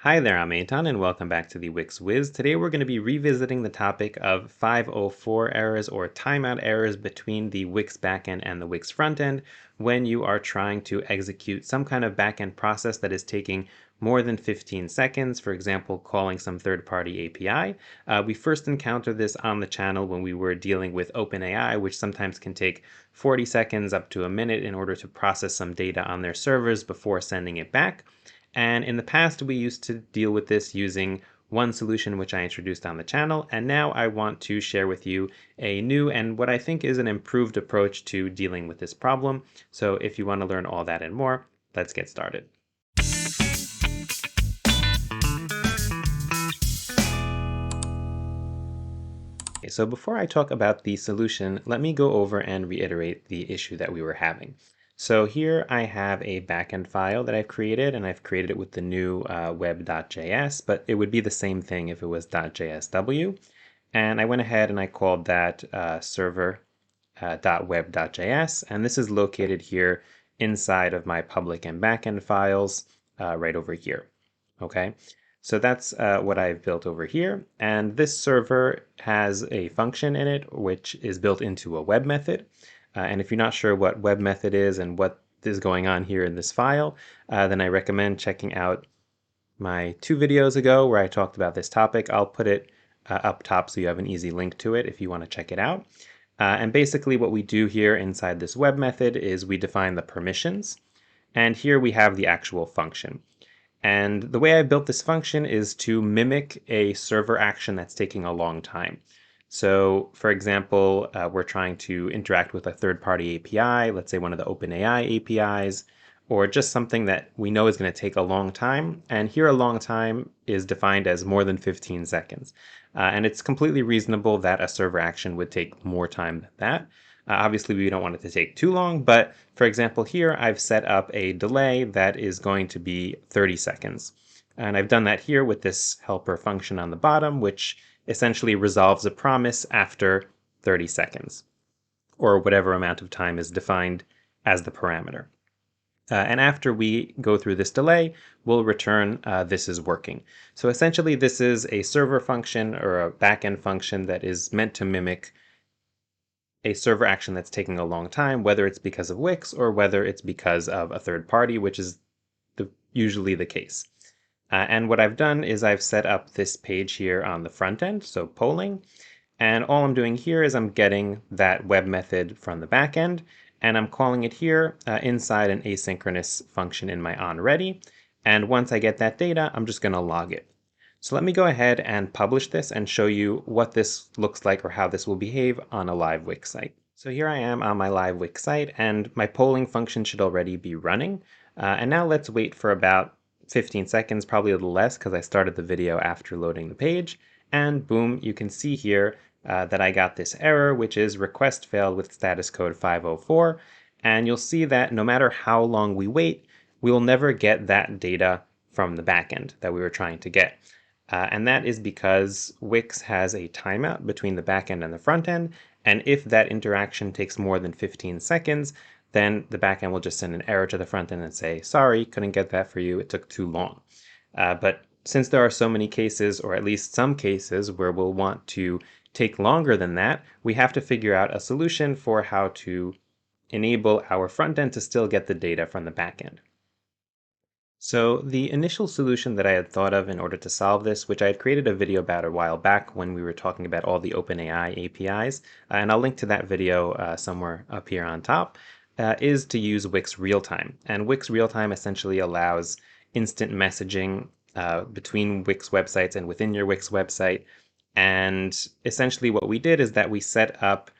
Hi there, I'm Eitan, and welcome back to the Wix Wiz. Today we're going to be revisiting the topic of 504 errors or timeout errors between the Wix backend and the Wix frontend when you are trying to execute some kind of backend process that is taking more than 15 seconds, for example, calling some third-party API. We first encountered this on the channel when we were dealing with OpenAI, which sometimes can take 40 seconds up to a minute in order to process some data on their servers before sending it back. And in the past, we used to deal with this using one solution which I introduced on the channel, and now I want to share with you a new and what I think is an improved approach to dealing with this problem. So if you want to learn all that and more, let's get started. Okay, so before I talk about the solution, let me go over and reiterate the issue that we were having. So here I have a backend file that I've created, and I've created it with the new web.js, but it would be the same thing if it was .jsw. And I went ahead and I called that server.web.js, and this is located here inside of my public and backend files right over here. Okay. So that's what I've built over here. And this server has a function in it, which is built into a web method. And if you're not sure what web method is and what is going on here in this file, then I recommend checking out my 2 videos ago where I talked about this topic. I'll put it up top so you have an easy link to it if you want to check it out. And basically what we do here inside this web method is we define the permissions. And here we have the actual function. And the way I built this function is to mimic a server action that's taking a long time. So for example, we're trying to interact with a third-party API, let's say one of the OpenAI APIs, or just something that we know is going to take a long time. And here a long time is defined as more than 15 seconds. And it's completely reasonable that a server action would take more time than that. Obviously, we don't want it to take too long, but for example, here I've set up a delay that is going to be 30 seconds. And I've done that here with this helper function on the bottom, which essentially resolves a promise after 30 seconds, or whatever amount of time is defined as the parameter. And after we go through this delay, we'll return this is working. So essentially, this is a server function or a backend function that is meant to mimic a server action that's taking a long time, whether it's because of Wix or whether it's because of a third party, which is usually the case. And what I've done is I've set up this page here on the front end, so polling. And all I'm doing here is I'm getting that web method from the back end, and I'm calling it here inside an asynchronous function in my onReady. And once I get that data, I'm just going to log it. So let me go ahead and publish this and show you what this looks like or how this will behave on a live Wix site. So here I am on my live Wix site, and my polling function should already be running. And now let's wait for about 15 seconds, probably a little less because I started the video after loading the page. And boom, you can see here that I got this error, which is request failed with status code 504. And you'll see that no matter how long we wait, we will never get that data from the backend that we were trying to get. And that is because Wix has a timeout between the backend and the frontend, and if that interaction takes more than 15 seconds, then the backend will just send an error to the frontend and say, sorry, couldn't get that for you, it took too long. But since there are so many cases, or at least some cases, where we'll want to take longer than that, we have to figure out a solution for how to enable our frontend to still get the data from the backend. So the initial solution that I had thought of in order to solve this, which I had created a video about a while back when we were talking about all the OpenAI APIs, and I'll link to that video somewhere up here on top, is to use Wix Realtime. And Wix Realtime essentially allows instant messaging between Wix websites and within your Wix website. And essentially what we did is that we set up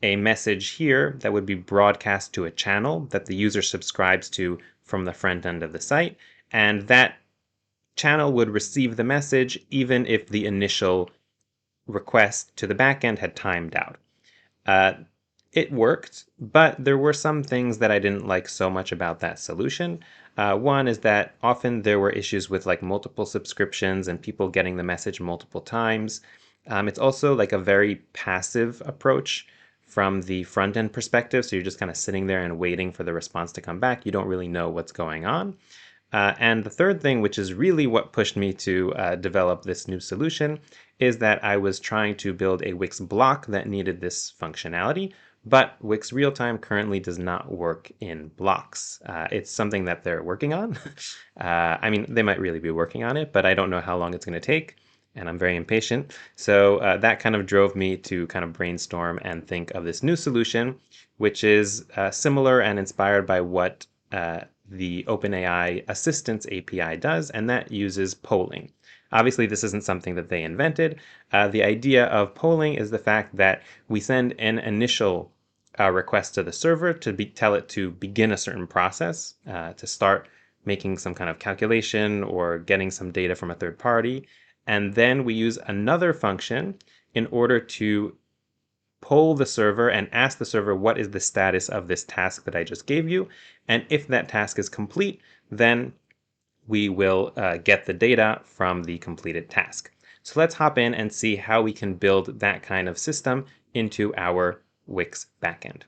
a message here that would be broadcast to a channel that the user subscribes to from the front end of the site, and that channel would receive the message even if the initial request to the backend had timed out. It worked, but there were some things that I didn't like so much about that solution. One is that often there were issues with like multiple subscriptions and people getting the message multiple times. It's also like a very passive approach from the front end perspective. So you're just kind of sitting there and waiting for the response to come back. You don't really know what's going on. And the third thing, which is really what pushed me to develop this new solution, is that I was trying to build a Wix block that needed this functionality, but Wix Realtime currently does not work in blocks. It's something that they're working on. I mean, they might really be working on it, but I don't know how long it's going to take, and I'm very impatient. So that kind of drove me to kind of brainstorm and think of this new solution, which is similar and inspired by what the OpenAI Assistants API does, and that uses polling. Obviously, this isn't something that they invented. The idea of polling is the fact that we send an initial request to the server to tell it to begin a certain process, to start making some kind of calculation or getting some data from a third party. And then we use another function in order to poll the server and ask the server what is the status of this task that I just gave you. And if that task is complete, then we will get the data from the completed task. So let's hop in and see how we can build that kind of system into our Wix backend.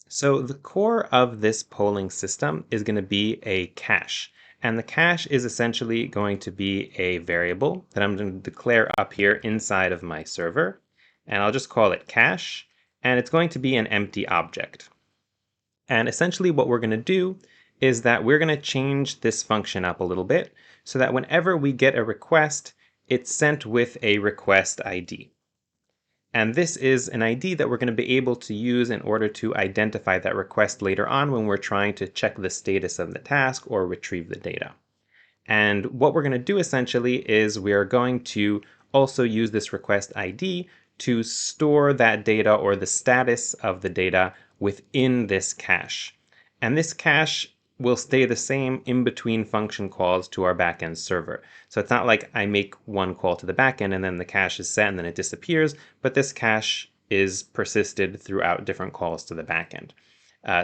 So the core of this polling system is going to be a cache. And the cache is essentially going to be a variable that I'm going to declare up here inside of my server. And I'll just call it cache. And it's going to be an empty object. And essentially what we're going to do is that we're going to change this function up a little bit so that whenever we get a request, it's sent with a request ID. And this is an ID that we're going to be able to use in order to identify that request later on when we're trying to check the status of the task or retrieve the data. And what we're going to do essentially is we are going to also use this request ID to store that data or the status of the data within this cache. And this cache will stay the same in between function calls to our backend server. So it's not like I make one call to the backend and then the cache is set and then it disappears, but this cache is persisted throughout different calls to the backend.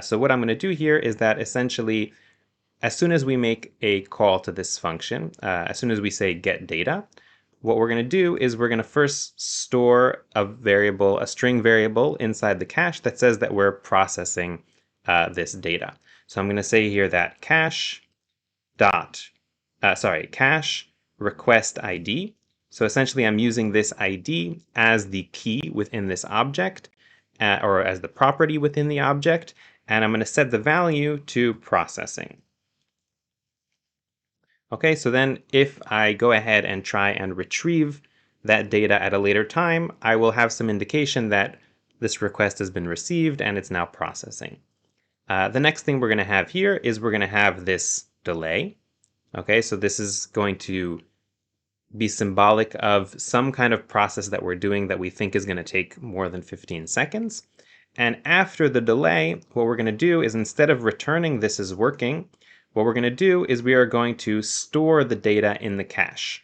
So what I'm going to do here is that essentially, as soon as we make a call to this function, as soon as we say get data, what we're going to do is we're going to first store a variable, a string variable inside the cache that says that we're processing this data. So I'm going to say here that cache request ID. So essentially I'm using this ID as the key within this object or as the property within the object, and I'm going to set the value to processing. Okay, so then if I go ahead and try and retrieve that data at a later time, I will have some indication that this request has been received and it's now processing. The next thing we're going to have here is we're going to have this delay. Okay, so this is going to be symbolic of some kind of process that we're doing that we think is going to take more than 15 seconds. And after the delay, what we're going to do is instead of returning this is working, what we're going to do is we are going to store the data in the cache.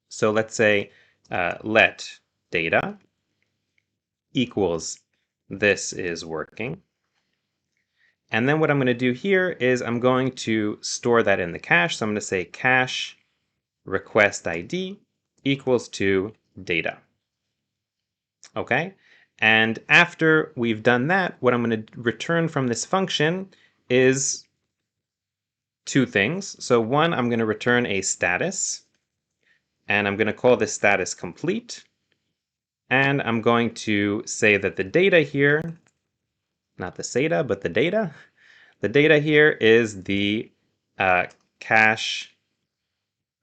So let's say let data equals this is working. And then what I'm going to do here is I'm going to store that in the cache. So I'm going to say cache request ID equals to data. Okay. And after we've done that, what I'm going to return from this function is two things. So one, I'm going to return a status, and I'm going to call this status complete. And I'm going to say that the data here, not the SATA, but the data here is the cache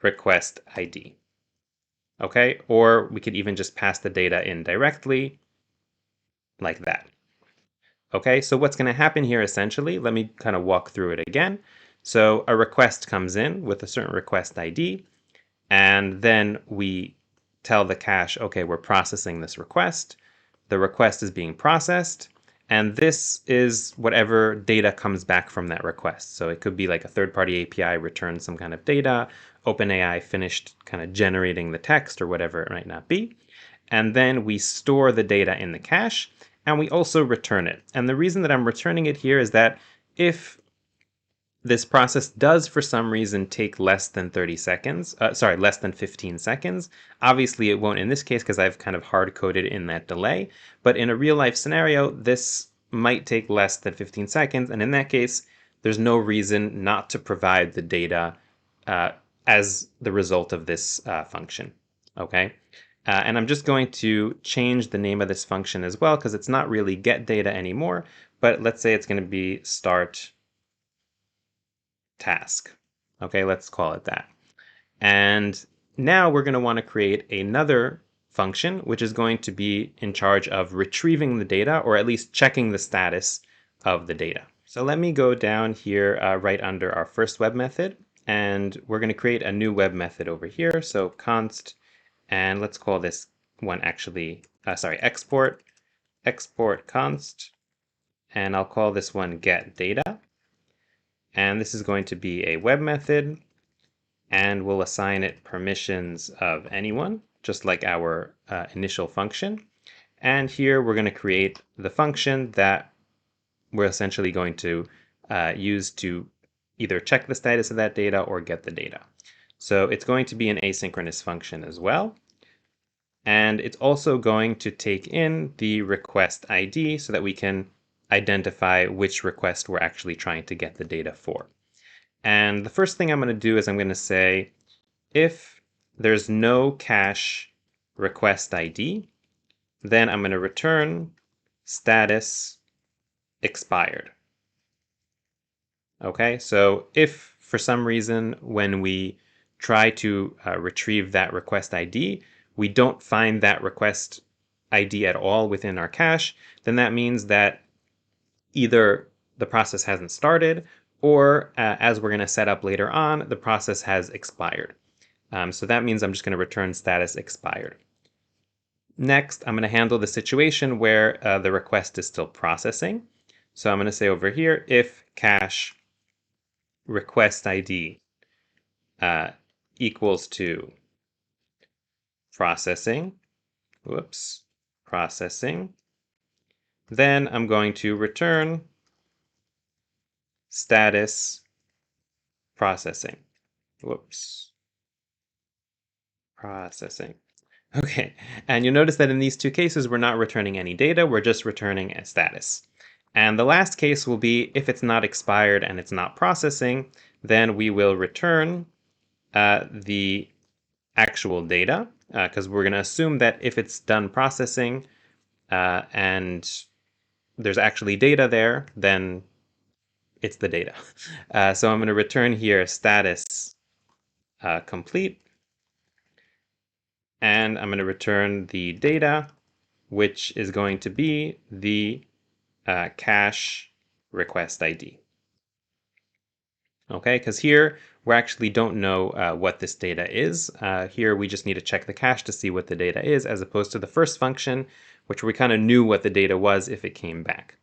request ID. Okay, or we could even just pass the data in directly like that. Okay, so what's going to happen here essentially, let me kind of walk through it again. So a request comes in with a certain request ID, and then we tell the cache, okay, we're processing this request. The request is being processed, and this is whatever data comes back from that request. So it could be like a third-party API returns some kind of data, OpenAI finished kind of generating the text or whatever it might not be. And then we store the data in the cache, and we also return it. And the reason that I'm returning it here is that if this process does for some reason take less than 30 seconds, less than 15 seconds. Obviously it won't in this case because I've kind of hard coded in that delay, but in a real life scenario, this might take less than 15 seconds. And in that case, there's no reason not to provide the data as the result of this function, okay? And I'm just going to change the name of this function as well, because it's not really get data anymore, but let's say it's going to be start task. Okay, let's call it that. And now we're going to want to create another function, which is going to be in charge of retrieving the data, or at least checking the status of the data. So let me go down here right under our first web method, and we're going to create a new web method over here. So const, and let's call this one actually, export const, and I'll call this one get data. And this is going to be a web method, and we'll assign it permissions of anyone, just like our initial function. And here we're going to create the function that we're essentially going to use to either check the status of that data or get the data. So it's going to be an asynchronous function as well. And it's also going to take in the request ID so that we can identify which request we're actually trying to get the data for. And the first thing I'm going to do is I'm going to say, if there's no cache request ID, then I'm going to return status expired. Okay, so if for some reason when we try to retrieve that request ID, we don't find that request ID at all within our cache, then that means that either the process hasn't started, or as we're going to set up later on, the process has expired. So that means I'm just going to return status expired. Next, I'm going to handle the situation where the request is still processing. So I'm going to say over here, if cache request ID equals to processing, processing, then I'm going to return status processing. Processing. Okay, and you'll notice that in these two cases, we're not returning any data, we're just returning a status. And the last case will be if it's not expired and it's not processing, then we will return the actual data, because we're going to assume that if it's done processing and there's actually data there, then it's the data. So I'm going to return here status complete, and I'm going to return the data, which is going to be the cache request ID. Okay, because here we actually don't know what this data is. Here we just need to check the cache to see what the data is, as opposed to the first function, which we kind of knew what the data was if it came back.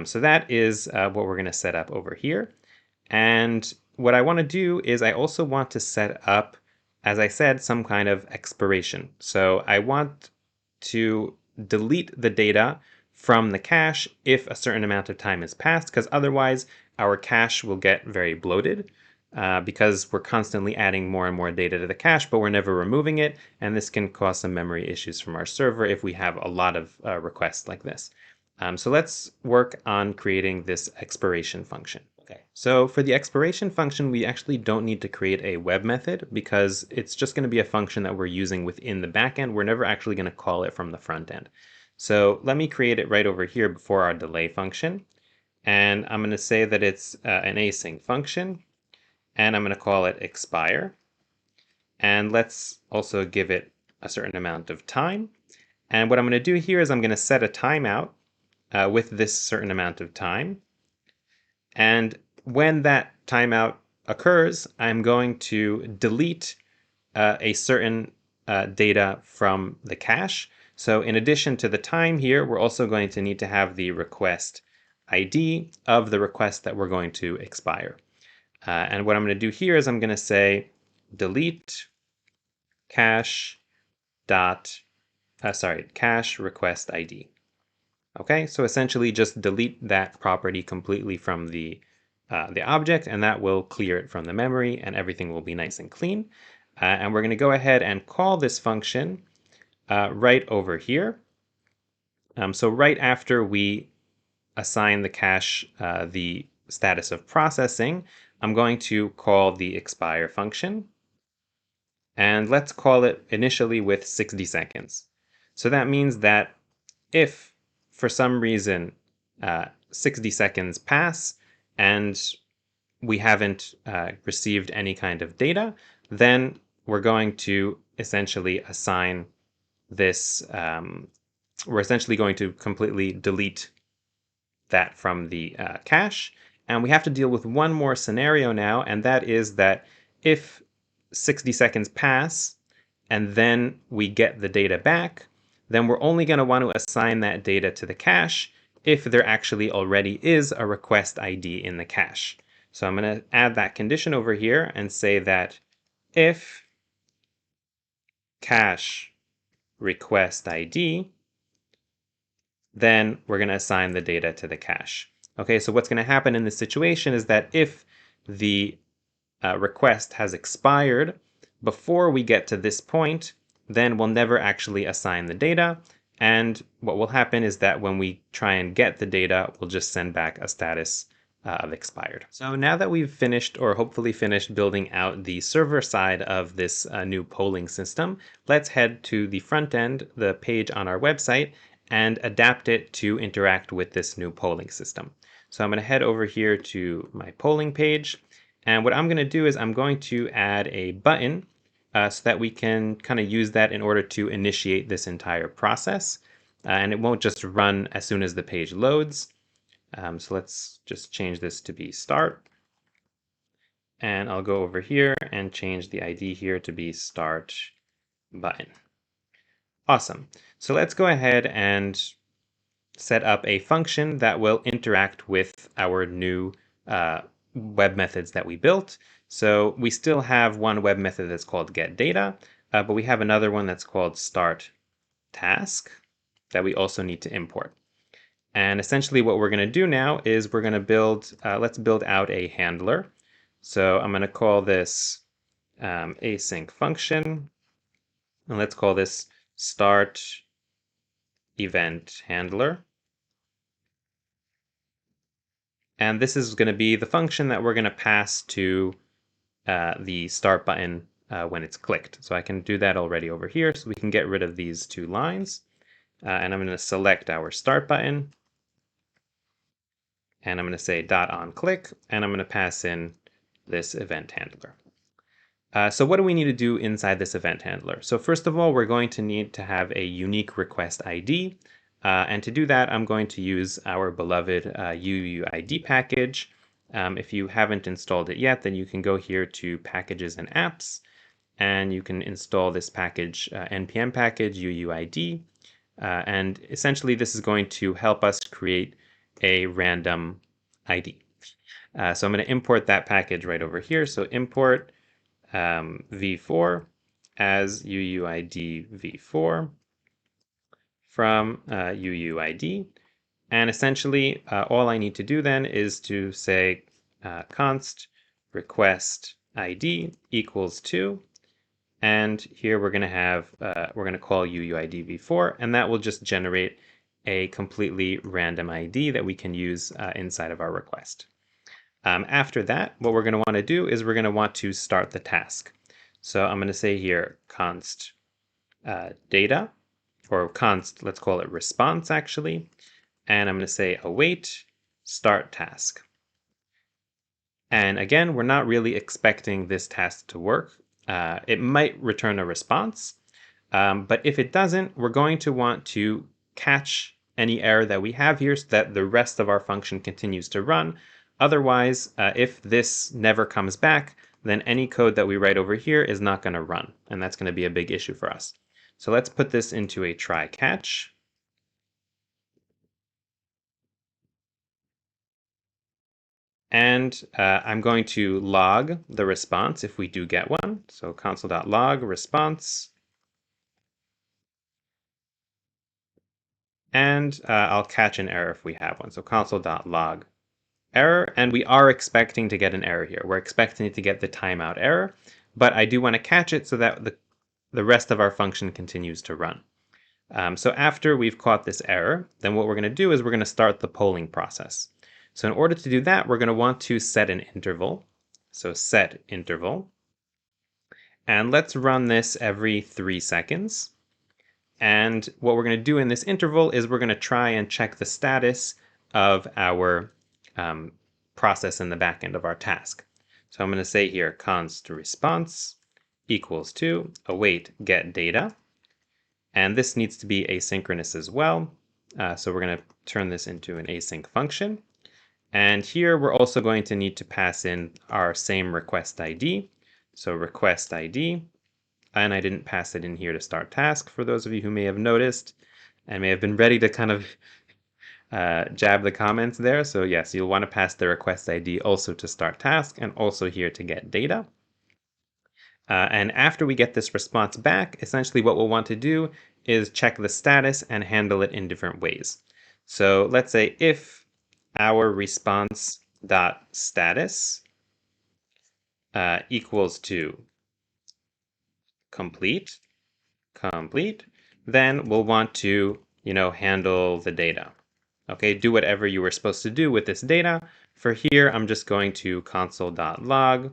So that is what we're going to set up over here. And what I want to do is I also want to set up, as I said, some kind of expiration. So I want to delete the data from the cache if a certain amount of time has passed, because otherwise our cache will get very bloated because we're constantly adding more and more data to the cache, but we're never removing it. And this can cause some memory issues from our server if we have a lot of requests like this. So let's work on creating this expiration function. Okay, so for the expiration function, we actually don't need to create a web method because it's just going to be a function that we're using within the backend. We're never actually going to call it from the front end. So let me create it right over here before our delay function. And I'm going to say that it's an async function, and I'm going to call it expire. And let's also give it a certain amount of time. And what I'm going to do here is I'm going to set a timeout with this certain amount of time. And when that timeout occurs, I'm going to delete a certain data from the cache. So in addition to the time here, we're also going to need to have the request ID of the request that we're going to expire. And what I'm going to do here is I'm going to say delete cache cache request ID. Okay, so essentially just delete that property completely from the object, and that will clear it from the memory, and everything will be nice and clean. And we're going to go ahead and call this function right over here. So right after we assign the cache the status of processing, I'm going to call the expire function. And let's call it initially with 60 seconds. So that means that if for some reason 60 seconds pass and we haven't received any kind of data, then we're going to essentially assign this, we're essentially going to completely delete that from the cache. And we have to deal with one more scenario now, and that is that if 60 seconds pass and then we get the data back, then we're only going to want to assign that data to the cache if there actually already is a request ID in the cache. So I'm going to add that condition over here and say that if cache request ID, then we're going to assign the data to the cache. Okay, so what's going to happen in this situation is that if the request has expired before we get to this point, then we'll never actually assign the data. And what will happen is that when we try and get the data, we'll just send back a status of expired. So now that we've finished, or hopefully finished, building out the server side of this new polling system, let's head to the front end, the page on our website, and adapt it to interact with this new polling system. So I'm going to head over here to my polling page. And what I'm going to do is I'm going to add a button so that we can kind of use that in order to initiate this entire process. And it won't just run as soon as the page loads. So let's just change this to be start. And I'll go over here and change the ID here to be start button. Awesome. So let's go ahead and set up a function that will interact with our new web methods that we built. So we still have one web method that's called getData, but we have another one that's called startTask that we also need to import. And essentially what we're going to do now is we're going to build, let's build out a handler. So I'm going to call this async function, and let's call this start event handler. And this is going to be the function that we're going to pass to the start button when it's clicked. So I can do that already over here. So we can get rid of these two lines. And I'm going to select our start button. And I'm going to say .onClick. And I'm going to pass in this event handler. So what do we need to do inside this event handler? So first of all, we're going to need to have a unique request ID. And to do that, I'm going to use our beloved UUID package. If you haven't installed it yet, then you can go here to Packages and Apps, and you can install this package, npm package UUID. And essentially, this is going to help us create a random ID. So I'm going to import that package right over here. So import v4 as UUID v4 from UUID. And essentially, all I need to do then is to say const request ID equals 2. And here we're going to have, we're going to call UUID v4, and that will just generate a completely random ID that we can use inside of our request. After that, what we're going to want to do is we're going to want to start the task. So I'm going to say here const data, or const, let's call it response actually. And I'm going to say await start task. And again, we're not really expecting this task to work. It might return a response, but if it doesn't, we're going to want to catch any error that we have here so that the rest of our function continues to run. Otherwise, if this never comes back, then any code that we write over here is not going to run, and that's going to be a big issue for us. So let's put this into a try catch. And I'm going to log the response if we do get one. So console.log response. And I'll catch an error if we have one. So console.log error. And we are expecting to get an error here. We're expecting to get the timeout error. But I do want to catch it so that the rest of our function continues to run. So after we've caught this error, then what we're going to do is we're going to start the polling process. So in order to do that, we're going to want to set an interval. So set interval. And let's run this every 3 seconds. And what we're going to do in this interval is we're going to try and check the status of our process in the backend of our task. So I'm going to say here const response equals to await get data. And this needs to be asynchronous as well. So we're going to turn this into an async function. And here we're also going to need to pass in our same request ID. So request ID. And I didn't pass it in here to start task for those of you who may have noticed and may have been ready to kind of jab the comments there. So yes, you'll want to pass the request ID also to start task and also here to get data. And after we get this response back, essentially what we'll want to do is check the status and handle it in different ways. So let's say if our response dot status equals to complete, then we'll want to, handle the data. Okay, do whatever you were supposed to do with this data. For here, I'm just going to console.log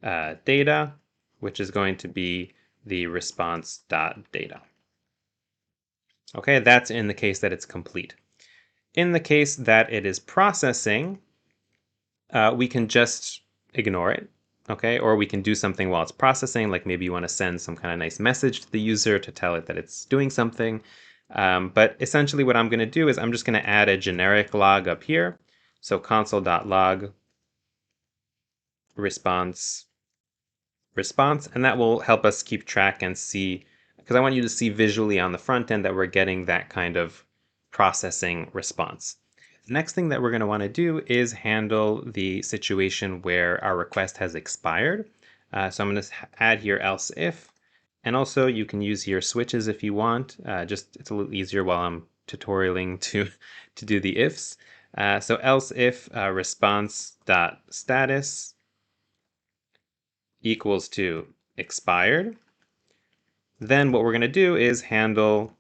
data, which is going to be the response.data. Okay, that's in the case that it's complete. In the case that it is processing, we can just ignore it. Okay, or we can do something while it's processing, like maybe you want to send some kind of nice message to the user to tell it that it's doing something. But essentially what I'm going to do is I'm just going to add a generic log up here. So console.log response, and that will help us keep track and see, because I want you to see visually on the front end that we're getting that kind of processing response. The next thing that we're going to want to do is handle the situation where our request has expired. So I'm going to add here else if, and also you can use here switches if you want. Just it's a little easier while I'm tutorialing to do the ifs. So else if response.status equals to expired. Then what we're going to do is handle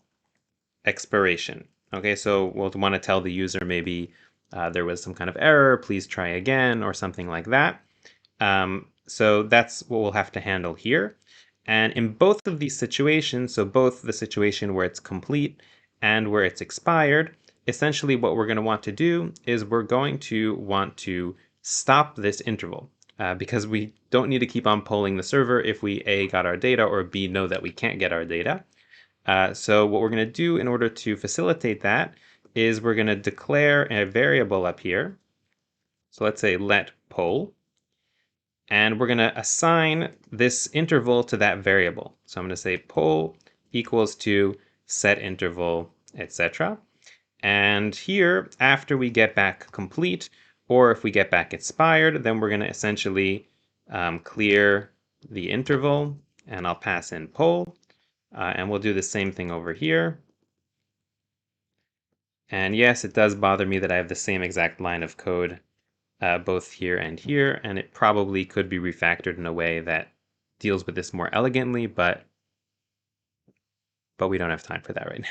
expiration. Okay, so we'll want to tell the user maybe there was some kind of error, please try again, or something like that. So that's what we'll have to handle here. And in both of these situations, so both the situation where it's complete and where it's expired, essentially what we're going to want to do is we're going to want to stop this interval. Because we don't need to keep on polling the server if we A, got our data, or B, know that we can't get our data. So what we're going to do in order to facilitate that is we're going to declare a variable up here. So let's say let poll. And we're going to assign this interval to that variable. So I'm going to say poll equals to set interval, etc. And here, after we get back complete, or if we get back expired, then we're going to essentially clear the interval, and I'll pass in poll. And we'll do the same thing over here. And yes, it does bother me that I have the same exact line of code both here, and it probably could be refactored in a way that deals with this more elegantly, but we don't have time for that right now.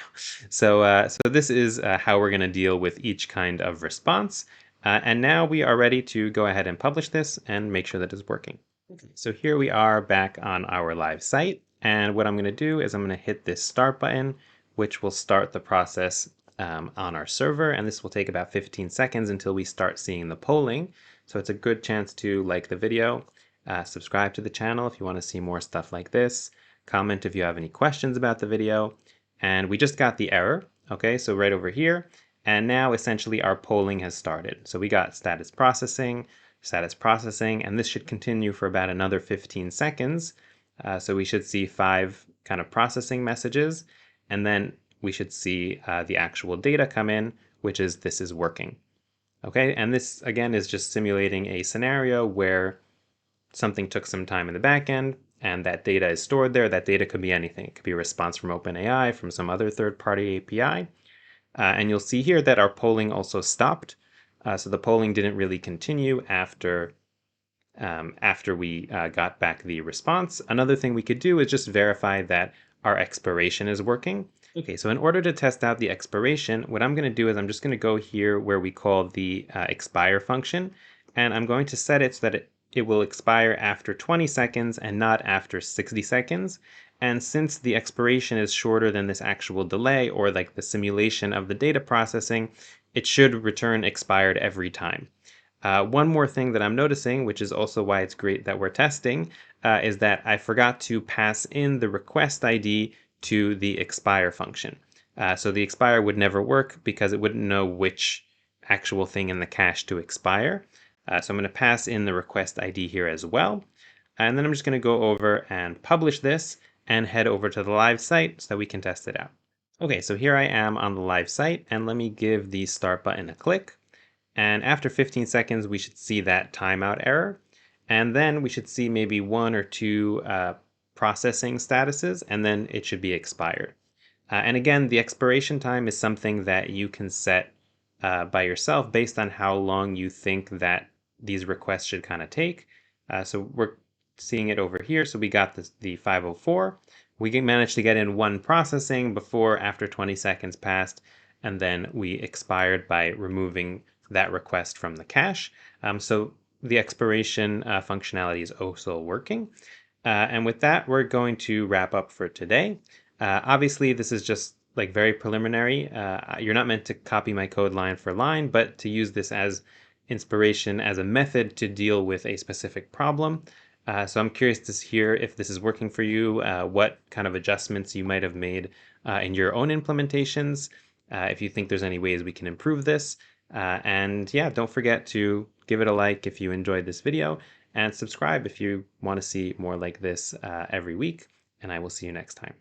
So this is how we're going to deal with each kind of response. And now we are ready to go ahead and publish this and make sure that it's working. Okay, so here we are back on our live site. And what I'm going to do is I'm going to hit this start button, which will start the process on our server. And this will take about 15 seconds until we start seeing the polling. So it's a good chance to like the video, subscribe to the channel if you want to see more stuff like this, comment if you have any questions about the video. And we just got the error. Okay, so right over here. And now essentially our polling has started. So we got status processing, and this should continue for about another 15 seconds. So we should see 5 kind of processing messages, and then we should see the actual data come in, which is this is working. Okay, and this again is just simulating a scenario where something took some time in the backend, and that data is stored there. That data could be anything. It could be a response from OpenAI, from some other third-party API. And you'll see here that our polling also stopped. So the polling didn't really continue after we got back the response. Another thing we could do is just verify that our expiration is working. Okay, so in order to test out the expiration, what I'm going to do is I'm just going to go here where we call the expire function, and I'm going to set it so that it will expire after 20 seconds and not after 60 seconds. And since the expiration is shorter than this actual delay or like the simulation of the data processing, it should return expired every time. One more thing that I'm noticing, which is also why it's great that we're testing, is that I forgot to pass in the request ID to the expire function. So the expire would never work because it wouldn't know which actual thing in the cache to expire. So I'm going to pass in the request ID here as well. And then I'm just going to go over and publish this and head over to the live site so that we can test it out. Okay, so here I am on the live site, and let me give the start button a click. And after 15 seconds, we should see that timeout error. And then we should see maybe one or two processing statuses, and then it should be expired. And again, the expiration time is something that you can set by yourself based on how long you think that these requests should kind of take. So we're seeing it over here. So we got the 504. We managed to get in one processing before after 20 seconds passed, and then we expired by removing that request from the cache. So the expiration functionality is also working. And with that, we're going to wrap up for today. Obviously, this is just like very preliminary. You're not meant to copy my code line for line, but to use this as inspiration as a method to deal with a specific problem. So I'm curious to hear if this is working for you, what kind of adjustments you might have made in your own implementations, if you think there's any ways we can improve this. And yeah, don't forget to give it a like if you enjoyed this video, and subscribe if you want to see more like this every week, and I will see you next time.